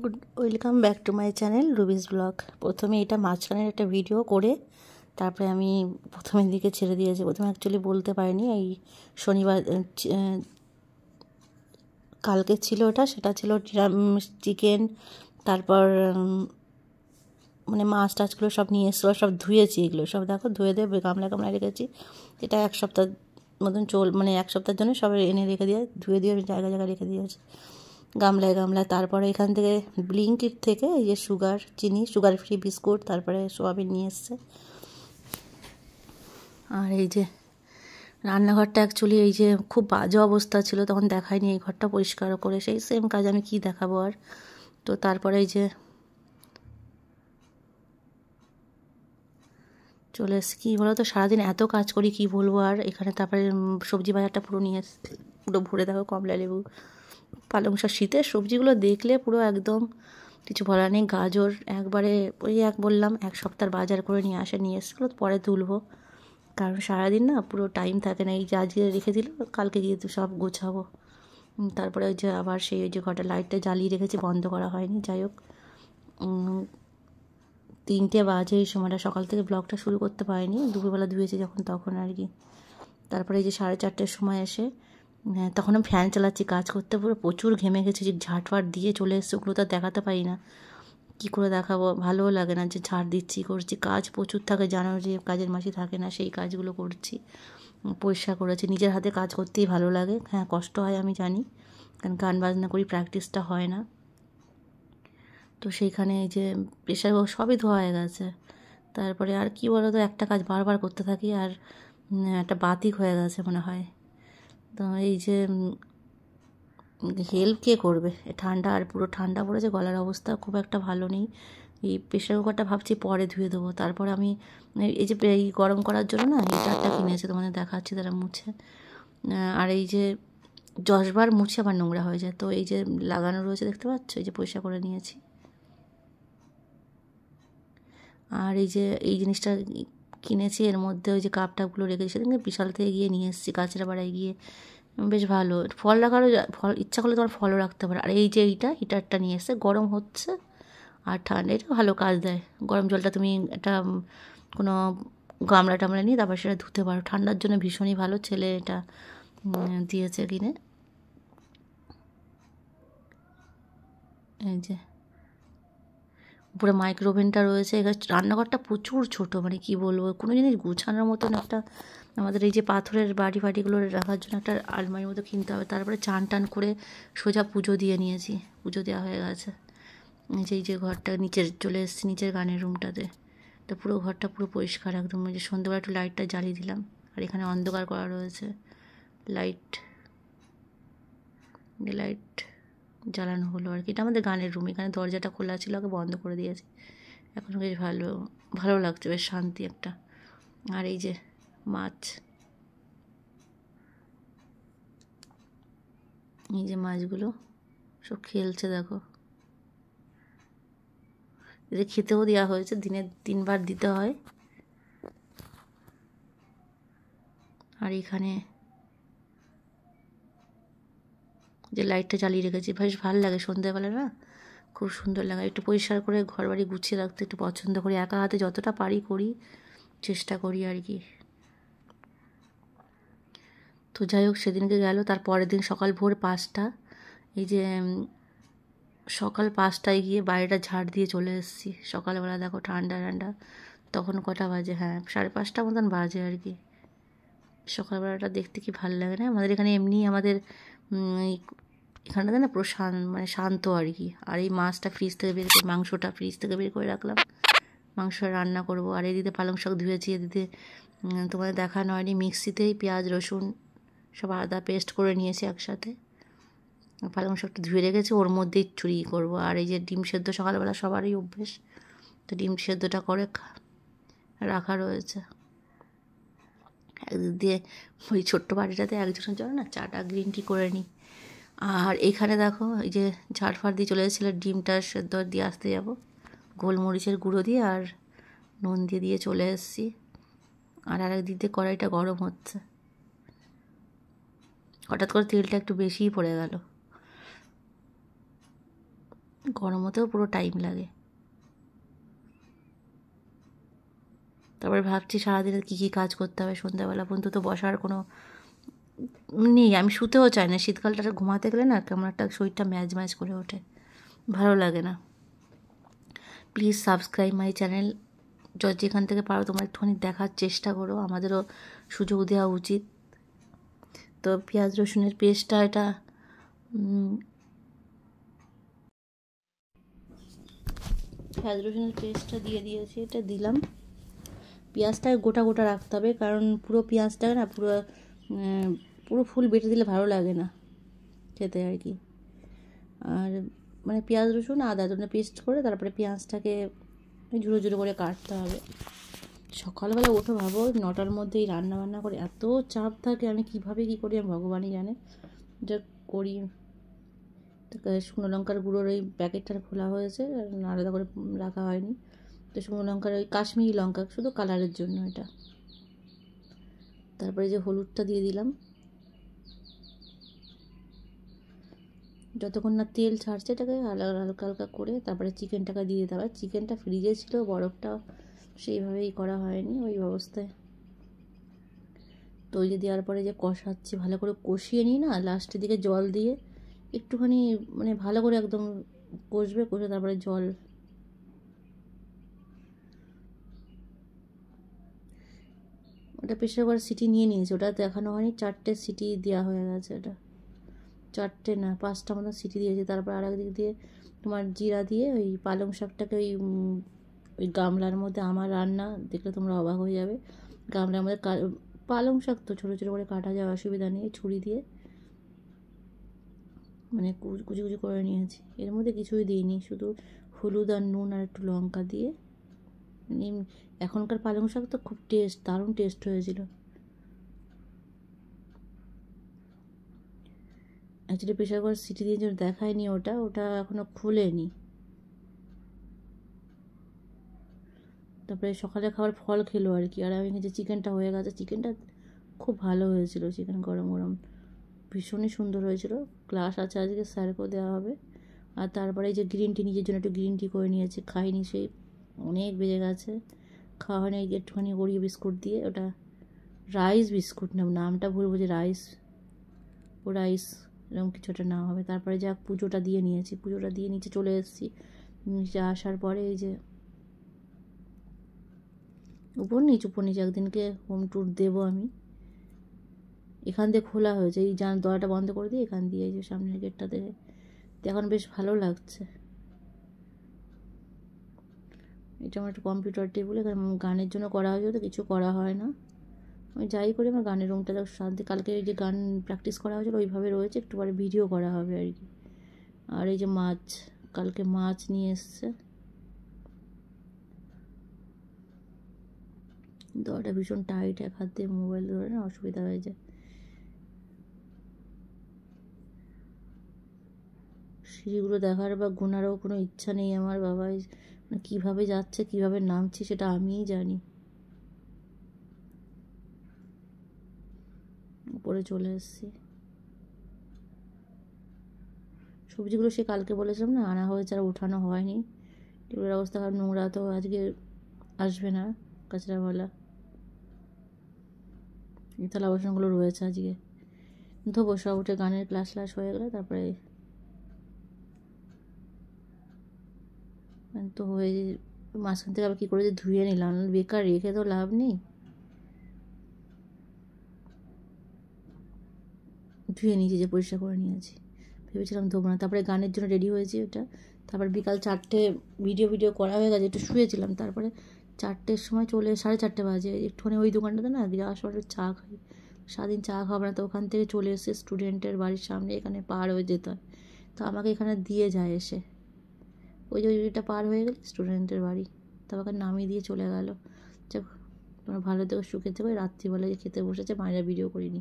Good welcome back to my channel Ruby's blog. প্রথমে এটা মাঝখানের একটা ভিডিও করে তারপরে আমি প্রথমের দিকে ছেড়ে দিয়েছি। প্রথমে অ্যাকচুয়ালি বলতে পারিনি, এই শনিবার কালকে ছিল ওটা, সেটা ছিল চিকেন, তারপর মানে মাছ টাছগুলো সব নিয়ে এসেছিলো, সব ধুয়েছি। এগুলো সব দেখো ধুয়ে দিয়ে গামলায় রেখেছি। এটা এক সপ্তাহ মতন মানে এক সপ্তাহের জন্য সব এনে রেখে দিয়ে ধুয়ে দিয়ে জায়গায় রেখে দিয়েছি গামলায়। তারপরে এখান থেকে ব্লিঙ্কিট থেকে এই যে সুগার ফ্রি বিস্কুট, তারপরে সোয়াবিন নিয়ে এসছে। আর এই যে রান্নাঘরটা অ্যাকচুয়ালি এই যে খুব বাজে অবস্থা ছিল, তখন দেখায়নি। এই ঘরটা পরিষ্কার করে সেই সেম কাজ আমি কি দেখাবো আর। তো তারপরে এই যে চলে এসছি। কী বলো তো, সারাদিন এত কাজ করি কি বলবো আর। এখানে তারপরে সবজি বাজারটা পুরো নিয়ে এসছে, পুরো ভরে দেখো কমলা লেবু, পালং শাক। শীতের সবজিগুলো দেখলে পুরো একদম কিছু বলার নেই। গাজর একবারে ওই বললাম এক সপ্তাহ বাজার করে নিয়ে এসেছিলো, পরে তুলবো, কারণ সারাদিন না পুরো টাইম থাকে না। এই যে আজকে রেখে দিল, কালকে গিয়ে তো সব গোছাবো। তারপরে ওই যে আবার সেই ওই যে ঘরটা লাইটটা জ্বালিয়ে রেখেছি, বন্ধ করা হয়নি। যাই হোক, 3টে বাজে এই সময়টা, সকাল থেকে ব্লগটা শুরু করতে পারিনি, দুপুরবেলা ধুয়েছি যখন তখন আর কি। তারপরে এই যে 4:30টার সময় এসে তখন আমি ফ্যান চালাচ্ছি কাজ করতে, পুরো প্রচুর ঘেমে গেছি। যে ঝাঁটফাট দিয়ে চলে এসছে, ওগুলো তো দেখাতে পারি না, কী করে দেখাবো, ভালোও লাগে না যে ঝাড় দিচ্ছি করছি। কাজ প্রচুর থাকে, জানো যে কাজের মাসি থাকে না, সেই কাজগুলো করছি। পরিষ্কার করেছি, নিজের হাতে কাজ করতেই ভালো লাগে। হ্যাঁ, কষ্ট হয় আমি জানি, কারণ গান বাজনা করি, প্র্যাকটিসটা হয় না। তো সেইখানে এই যে প্রেশার সবই ধোয়া হয়ে গেছে। তারপরে আর কি বলো তো, একটা কাজ বারবার করতে থাকি আর একটা বাতিক হয়ে গেছে মনে হয়। তো এই যে হেল্প কে করবে, ঠান্ডা আর পুরো ঠান্ডা পড়েছে, গলার অবস্থা খুব একটা ভালো নেই। এই প্রেশার কুকারটা ভাবছি পরে ধুয়ে দেবো। তারপর আমি এই যে এই গরম করার জন্য না হিটারটা কিনেছি, তোমাদের দেখাচ্ছি তারা মুছে। আর এই যে 10বার মুছে আবার নোংরা হয়ে যায়, তো এই যে লাগানো রয়েছে দেখতে পাচ্ছ, এই যে পয়সা করে নিয়েছি। আর এই যে এই জিনিসটা কিনেছি, এর মধ্যে ওই যে কাপ টাপগুলো রেখেছি, সেদিনকে বিশাল থেকে গিয়ে নিয়ে এসেছি, কাঁচরাপাড়ায় গিয়ে। বেশ ভালো, ফল রাখারও ফল ইচ্ছা করলে তোমার ফলও রাখতে পারে। আর এই যে হিটারটা নিয়ে এসে, গরম হচ্ছে আর ঠান্ডা, এটা ভালো কাজ দেয়। গরম জলটা তুমি একটা কোনো গামলা টামলা নিয়ে তারপর সেটা ধুতে পারো, ঠান্ডার জন্য ভীষণই ভালো। ছেলে এটা দিয়েছে কিনে। এই যে উপরে মাইক্রোওভেনটা রয়েছে। এখানে রান্নাঘরটা প্রচুর ছোট, মানে কি বলবো, কোনো জিনিস গুছানোর মতন একটা, আমাদের এই যে পাথরের বাড়ি ফাটিগুলো রাখার জন্য একটা আলমারির মতো কিনতে হবে। তারপরে চান টান করে সোজা পুজো দিয়ে নিয়েছি, পুজো দেওয়া হয়ে গেছে। এই যে ঘরটা নিচে চলে এসেছি, নিচের গানের রুমটাতে। তো পুরো ঘরটা পুরো পরিষ্কার একদম। ওই যে সন্ধ্যেবেলা একটু লাইটটা জ্বালিয়ে দিলাম, আর এখানে অন্ধকার করা রয়েছে, লাইট জ্বালানো হলো আর কি। এটা আমাদের গানের রুম, এখানে দরজাটা খোলা ছিল, আগে বন্ধ করে দিয়েছি। এখন বেশ ভালো লাগছে, বেশ শান্তি একটা। আর এই যে মাছ, এই যে মাছগুলো সব খেলছে দেখো। এদের খেতেও দেওয়া হয়েছে, দিনে 3বার দিতে হয়। আর এখানে যে লাইটটা জ্বালিয়ে রেখেছি, বেশ ভালো লাগে সন্ধ্যাবেলা না, খুব সুন্দর লাগে। একটু পরিষ্কার করে ঘর বাড়ি গুছিয়ে রাখতে একটু পছন্দ করি, একা হাতে যতটা পারি করি, চেষ্টা করি আর কি। তো যাই হোক, সেদিনকে গেল। তার পরের দিন সকাল ভোর 5টা, এই যে সকাল 5টায় গিয়ে বাড়িটা ঝাড় দিয়ে চলে এসেছি। সকালবেলা দেখো ঠান্ডা ঠান্ডা, তখন কটা বাজে, হ্যাঁ 5:30 মতন বাজে আর কি। সকালবেলাটা দেখতে কি ভালো লাগে না। আমাদের এখানে এমনি আমাদের এখানটাতে না পুরো মানে শান্ত আর কি। আর এই মাছটা ফ্রিজ থেকে বের করে, মাংসটা ফ্রিজ থেকে বের করে রাখলাম, মাংস রান্না করবো। আর এদিকে পালং শাক ধুয়েছি, এদিকে তোমাদের দেখানো হয়নি, মিক্সিতেই পেঁয়াজ রসুন সব আদা পেস্ট করে নিয়েছি একসাথে। পালং শাকটা ধুয়ে রেখেছি, ওর মধ্যেই চুরি করবো। আর এই যে ডিম সেদ্ধ সকালবেলা সবারই অভ্যেস, তো ডিম সেদ্ধটা করে রাখা রয়েছে। একদিক দিয়ে ওই ছোট্ট বাড়িটাতে একজনের জন্য না চাটা গ্রিন টি করে নিই। আর এখানে দেখো এই যে ঝাড়ফাড় দিয়ে চলে এসেছিলো, ডিমটা সেদ্ধ দিয়ে আসতে যাবো, গোলমরিচের গুঁড়ো দিয়ে আর নুন দিয়ে চলে এসেছি। আর আরেকদিক দিয়ে কড়াইটা গরম হচ্ছে, হঠাৎ করে তেলটা একটু বেশিই পড়ে গেল। গরম হতেও পুরো টাইম লাগে। তারপরে ভাবছি সারাদিনে কী কী কাজ করতে হবে, সন্ধ্যাবেলা পর্যন্ত তো বসার কোনো নেই, আমি শুতেও চাই না। শীতকালটা ঘুমাতে গেলে না কেমন একটা শরীরটা ম্যাজ ম্যাজ করে ওঠে, ভালো লাগে না। Please subscribe my channel. যেখান থেকে পারো তোমরা একটুখানি দেখার চেষ্টা করো, আমাদেরও সুযোগ দেওয়া উচিত। তো পেঁয়াজ রসুনের পেস্টটা এটা পেঁয়াজ রসুনের পেস্টটা দিয়ে দিয়েছি, এটা দিলাম। পেঁয়াজটা গোটা গোটা রাখতে হবে, কারণ পুরো পেঁয়াজটা না পুরো ফুল বেটে দিলে ভালো লাগে না খেতে আর কি। আর মানে পেঁয়াজ রসুন আদা পেস্ট করে তারপরে পেঁয়াজটাকে ঝুড়ো ঝুড়ো করে কাটতে হবে। সকালবেলা ওঠো ভাবো 9টার মধ্যেই রান্না বান্না করে, এত চাপ থাকে, আমি কীভাবে কী করি আমি ভগবানই জানে, যা করি। শুকনো লঙ্কার গুঁড়োর ওই প্যাকেটটা খোলা হয়েছে, আলাদা করে রাখা হয়নি। তো শুকনো লঙ্কার ওই কাশ্মীরি লঙ্কা শুধু কালারের জন্য এটা। তারপরে যে হলুদটা দিয়ে দিলাম, যতক্ষণ না তেল ছাড়ছে এটাকে হালকা হালকা করে তারপরে চিকেনটাকে দিয়ে দিতে হবে। চিকেনটা ফ্রিজে ছিল, বরফটা সেইভাবেই করা হয়নি ওই অবস্থায়। তো ওই যে দেওয়ার পরে যে কষাচ্ছি, ভালো করে কষিয়ে নিই না, লাস্টের দিকে জল দিয়ে একটুখানি মানে ভালো করে একদম কষবে, কষে তারপরে জল। ওটা প্রেশার কুকার সিটি নিয়ে নিয়েছে, ওটা দেখানো হয়নি, 4টে সিটি দেওয়া হয়ে গেছে। ওটা 4টে না 5টা মতো সিটি দিয়েছে। তারপর আর একদিক দিয়ে তোমার জিরা দিয়ে ওই পালং শাকটাকে ওই গামলার মধ্যে, আমার রান্না দেখলে তোমরা অবাক হয়ে যাবে, গামলার মধ্যে পালং শাক তো ছোটো ছোটো করে কাটা যায়, অসুবিধা নেই, ছুরি দিয়ে মানে কুচি কুচি করে নিয়েছি। এর মধ্যে কিছুই দিইনি, শুধু হলুদ আর নুন আর একটু লঙ্কা দিয়ে। এখনকার পালং শাক তো খুব দারুণ টেস্ট হয়েছিল। অ্যাকচুয়ালি প্রেশার কুকার সিটি দিয়ে যে দেখায়নি, ওটা এখনও খুলেনি। তারপরে সকালে খাবার ফল খেলো আর কি। আর আমি যে চিকেনটা হয়ে গেছে, চিকেনটা খুব ভালো হয়েছিল, চিকেন গরম গরম ভীষণই সুন্দর হয়েছিল। গ্লাস আছে আজকে, স্যারকেও দেওয়া হবে। আর তারপরে এই যে গ্রিন টি, নিজের জন্য একটু গ্রিন টি করে নিয়েছি, খাইনি, সেই অনেক বেজে গেছে, খাওয়া হয়নি। একটুখানি ওরিও বিস্কুট দিয়ে, ওটা রাইস বিস্কুট নামটা ভুল বুঝে, রাইস এরকম কিছু একটা নাম হবে। তারপরে যা পুজোটা দিয়ে নিয়েছি, পুজোটা দিয়ে নিচে চলে এসেছি। নিচে আসার পরে এই যে উপর নিচে একদিনকে হোম ট্যুর দেবো আমি। এখান দিয়ে খোলা হয়েছে, এই দরজাটা বন্ধ করে দিয়ে এখান দিয়ে এই যে সামনের গেটটা থেকে, এখন বেশ ভালো লাগছে। এটা আমার একটা কম্পিউটার টেবিল, এখানে গানের জন্য করা হয়েছে, তো কিছু করা হয় না। আমি যাই করি আমার গানের রুমটা শান্তি। কালকে এই যে গান প্র্যাকটিস করা হয়েছিল ওইভাবে রয়েছে, একটু পরে ভিডিও করা হবে আর কি। আর এই যে কালকে মাছ নিয়ে এসছে। দরটা ভীষণ টাইট, এক হাত দিয়ে মোবাইল ধরে না অসুবিধা হয়ে যায়। সিঁড়িগুলো দেখার বা গোনারও কোনো ইচ্ছা নেই আমার, বাবা কীভাবে যাচ্ছে কীভাবে নামছি সেটা আমিই জানি। উপরে চলে এসেছি। সবজিগুলো সে কালকে বলেছিলাম না আনা হয়েছে, আর ওঠানো হয়নি। টেবিলের অবস্থা খারাপ, নোংরা তো আজকে আসবে না কাঁচড়াওয়ালা। থালা বাসনগুলো রয়েছে আজকে ধোবো সব, উঠে গানের ক্লাস হয়ে গেলে তারপরে তো হয়ে মাঝখান থেকে আবার কী করে যে ধুয়ে নিলাম, বেকার রেখে তো লাভ নেই। ধুয়ে নিয়েছি, যে পরিষ্কার করে নিয়েছি, ভেবেছিলাম ধোবো না। তারপরে গানের জন্য রেডি হয়েছি ওটা। তারপর বিকাল 4টে ভিডিও করা হয়ে গেছে, একটু শুয়েছিলাম। তারপরে 4টের সময় 4:30 বাজে, একটুখানি ওই দোকানটাতে না যাওয়ার সময় চা খাই, সারাদিন চা খাবো না, তো ওখান থেকে চলে এসে স্টুডেন্টের বাড়ির সামনে, এখানে পার হয়ে যেতে হয়, তো আমাকে এখানে দিয়ে যায় এসে। ওই যে ওইটা পার হয়ে গেলে স্টুডেন্টের বাড়ি, তারপর নামিয়ে দিয়ে চলে গেল। তোমরা ভালো থেকো, সুখে থেকো। রাত্রিবেলা যে খেতে বসেছে, মায়েরা ভিডিও করিনি।